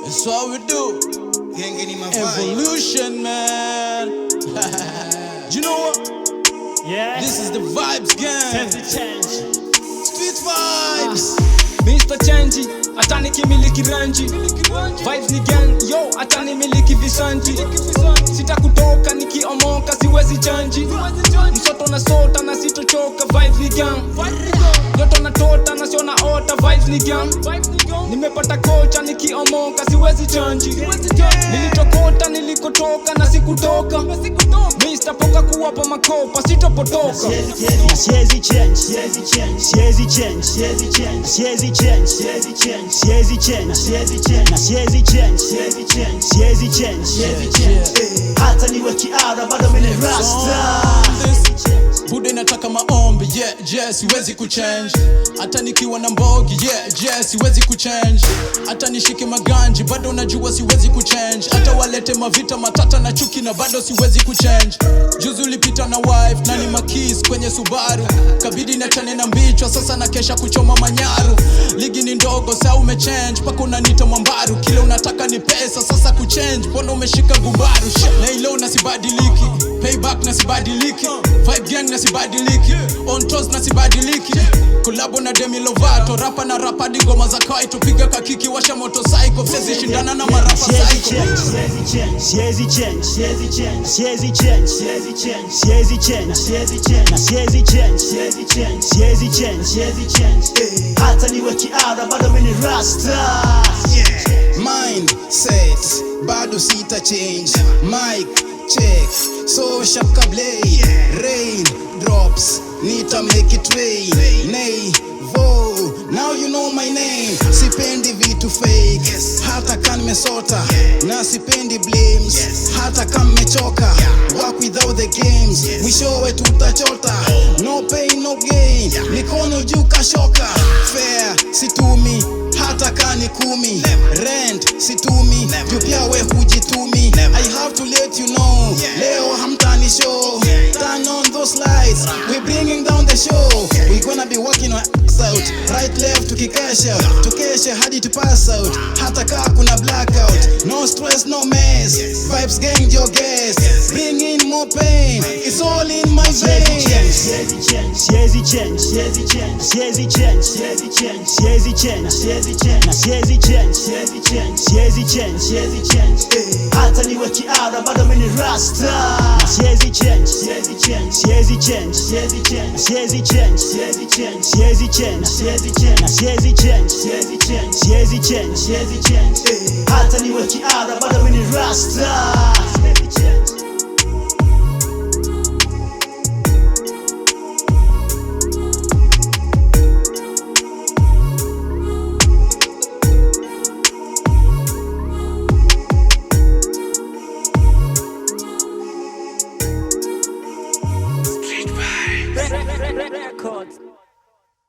That's what we do. Evolution, man. You know what? Yeah. This is the Vibes Gang. Time to change. Street Vibes. Mr. Change, atani kimiliki ranji. Vibes ni gang, yo, atani miliki visanji. Sita kutoka nikiomoka siwezi chanji. Msoto na sota na sitochoka, vibes ni gang. Yoto na tota na siona ota, vibes ni gang. Nimepata kocha nikiomoka siwezi chanji. Nilitokota nilikotoka na sikutoka. Mr. Poka kuwapa makopa sitopotoka. Siezi change, siezi change, siezi change, siezi change, siezi change, siezi change, siezi change, siezi change, siezi change, siezi change, siezi change, siezi change. Hata niwe kiara bado mimi ni rasta. Bude nataka maombi, yeah, siwezi kuchange. Hata nikiwa na mbogi, yeah, siwezi kuchange. Hata nishike maganji, bado najua siwezi kuchange. Hata walete mavita matata na chuki na bado siwezi kuchange. Juzi ulipita na wife, na ni makis kwenye Subaru. Kabidi nachane na mbichwa, sasa na kesha kuchoma manyaru. Ligi ni ndogo, saa umechange, paka unanita mwambaru. Kile unataka ni pesa, sasa kuchange, mbona umeshika gumbaru. Na ilo na sibadiliki, payback na sibadiliki, vibe gang na sibadiliki, on toes na sibadiliki. Kolabo na Demi Lovato, rapa na rapa di ngoma za kai. Tupiga kakiki washa motorcycle, siwezi shindana na marapa psycho. Siezi change, siezi change, siezi change, siezi change, siezi change, siezi change, siezi change, siezi change, siezi change, siezi change, siezi change. Hata niwe kiara bado mimi ni rasta. Mindset, bado sita change. Mic check, so shaka blade. Rain drops, nita make it rain. Nay, vo, now you know my name. Sipendi vitu fake, hata kan mesota. Na sipendi blames, hata kan mechoka. Work without the games, mwishowe tutachota. No pain, no gain, mikono juu kashoka. Fair, situmi, hata kani kumi. Rent, situmi, juu pia we hujitumi. I have to let you know, leo hamtani show. Turn on those lights, we bringing down the show. We gonna be working our ass out, right left tukikesha, tukesha hadi to pass out. Hata kaa kuna blackout, no stress no mess. Vibes gang your guest, bring in more pain, it's all in my veins. Siezi change, siezi change, siezi change, siezi change, siezi change, siezi change, siezi change, siezi change, siezi change, siezi change, siezi change. Hata niwe kiara bado mimi ni rasta. Siezi change, siezi change, siezi change, siezi change, siezi change, siezi change, siezi change, siezi change, siezi change, siezi change, siezi change, siezi change. Hata niwe kiara bado mimi ni rasta.